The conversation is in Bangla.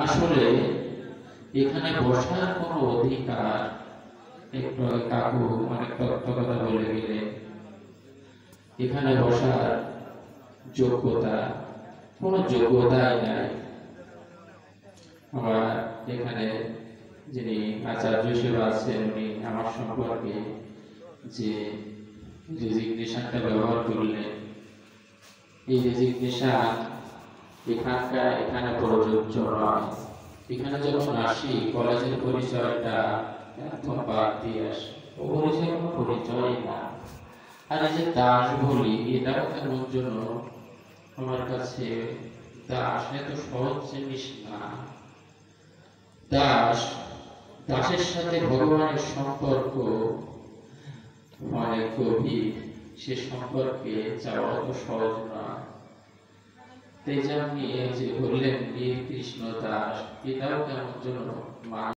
আসলে এখানে বসার কোনো অধিকার, একটু কাকু অনেক তত্ত্ব কথা বলে গেলেন, এখানে বসার যোগ্যতা, কোনো যোগ্যতাই নাই। আবার এখানে যিনি আচার্য হিসেবে আছেন উনি আমার সম্পর্কে যে রেজিগনেশনটা ব্যবহার করলেন, এই রেজিগনেশন এখানে প্রযোজ্য নয়। এখানে যখন আসি কলেজের পরিচয়টা একদম বাদ দিয়ে আসি, ও পরিচয় কোনো পরিচয় না। আর এই যে দাস বলি, এটাও কেমন জন্য আমার কাছে দাস এত সহজ জিনিস না। দাস, দাসের সাথে ভগবানের সম্পর্ক অনেক গভীর, সে সম্পর্কে যাওয়া তো সহজ না। তেজাব নিয়ে যে বললেন বীর কৃষ্ণ দাস, এটাও কেমন জন্য